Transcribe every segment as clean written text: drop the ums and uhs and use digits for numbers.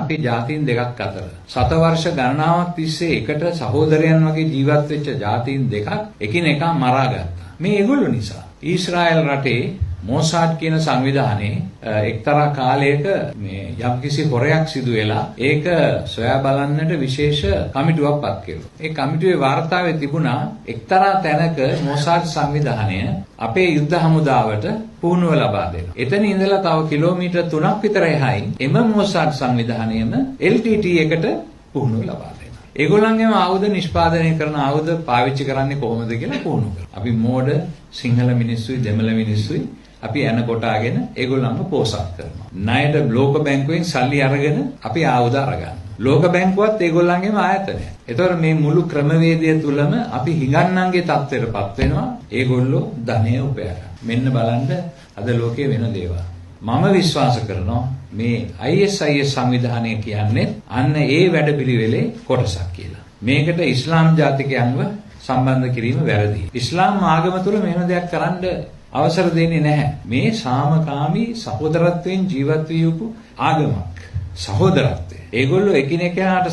අපි ජාතීන් දෙකක් අතර. සතවර්ෂ ගණනාවක් තිස්සේ එකට සහෝදරයන් වගේ ජීවත් වෙච්ච ජාතීන් දෙකක් එකිනෙකා මරාගත්තා. මේ ඒගොල්ලෝ නිසා. ඊශ්‍රායල් රටේ මොසාඩ් කියන සංවිධානයේ එක්තරා කාලයක මේ යම්කිසි හොරයක් සිදු වෙලා ඒක සොයා බලන්නට විශේෂ කමිටුවක් පත් කෙරුවා. ඒ කමිටුවේ වාර්තාවේ තිබුණා එක්තරා තැනක මොසාඩ් සංවිධානය අපේ යුද්ධ හමුදාවට පුහුණුව ලබා දෙනවා. එතන ඉඳලා තව කිලෝමීටර් 3ක් විතර එහායින් එම මොසාඩ් සංවිධානයම LTT එකට පුහුණුව ලබා දෙනවා. ඒගොල්ලන්ගේම ආයුධ නිෂ්පාදනය කරන ආයුධ පාවිච්චි කරන්නේ කොහොමද කියලා පුහුණුව කරනවා. අපි මෝඩ සිංහල මිනිස්සුයි දෙමළ මිනිස්සුයි අපි යන කොටාගෙන ඒගොල්ලන්ව පෝසත් කරනවා. ණයට ලෝක බැංකුවෙන් සල්ලි අරගෙන අපි ආයුධ අරගන්නවා. ලෝක බැංකුවත් ඒගොල්ලන්ගේම ආයතනයක්. ඒතකොට මේ මුළු ක්‍රමවේදය තුලම අපි හිඟන්නන්ගේ තත්ත්වයටපත් වෙනවා. ඒගොල්ලෝ ධනය උපයා ගන්න. මෙන්න බලන්න අද ලෝකයේ වෙන දේවල්. මම විශ්වාස කරනවා මේ ISIS සංවිධානය කියන්නේ අන්න ඒ වැඩපිළිවෙලේ කොටසක් කියලා. මේකට ඉස්ලාම් ජාතිකයන්ව සම්බන්ධ කිරීම වැරදි. ඉස්ලාම් ආගම තුල මෙහෙම දෙයක් කරන්න අවසර දෙන්නේ නැහැ. මේ සාමකාමී සහෝදරත්වයෙන් ජීවත් විය යුතු ආගමක්. සහෝදරත්වය. ඒගොල්ලෝ එකිනෙකාට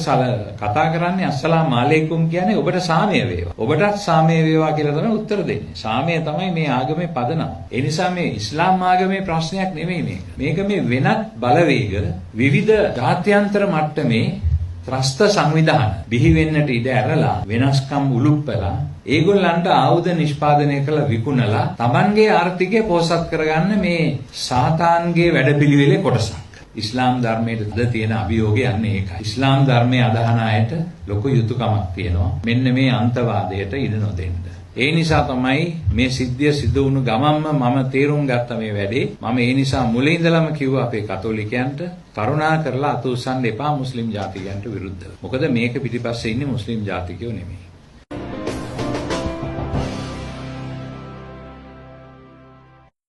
කතා කරන්නේ අස්සලාමු අලයිකුම් කියන්නේ ඔබට සාමය වේවා. ඔබටත් සාමය වේවා කියලා තමයි උත්තර දෙන්නේ. සාමය තමයි මේ ආගමේ පදනම. ඒ නිසා මේ ඉස්ලාම් ආගමේ ප්‍රශ්නයක් නෙමෙයි මේක. මේක මේ වෙනත් බලවේග විවිධ ජාත්‍යන්තර මට්ටමේ ත්‍රස්ත සංවිධාන බිහි වෙන්නට ඉඩ ඇරලා වෙනස්කම් උලුප්පලා ඒගොල්ලන්ට ආයුධ නිෂ්පාදනය කළ විකුණලා Tamanගේ ආර්ථිකය පෝෂත් කරගන්න මේ සාතාන්ගේ වැඩපිළිවෙලේ කොටසක්. ඉස්ලාම් ධර්මයේ තියෙන අභියෝගය යන්නේ ඒකයි. ඉස්ලාම් ධර්මයේ අදහන අයට ලොකු යුතුයකමක් තියෙනවා. මෙන්න මේ අන්තවාදයට ඉඩ නොදෙන්න. ඒ නිසා තමයි මේ සිද්ධිය සිදු වුණු ගමන්ම මම තීරුම් ගත්ත මේ වැඩේ. මම ඒ නිසා මුලින් ඉඳලම කිව්වා අපේ කතෝලිකයන්ට කරුණා කරලා අත උස්සන්න එපා මුස්ලිම් ජාතිකයන්ට විරුද්ධව. මොකද මේක පිටිපස්සේ ඉන්නේ මුස්ලිම් ජාතිකයෝ නෙමෙයි.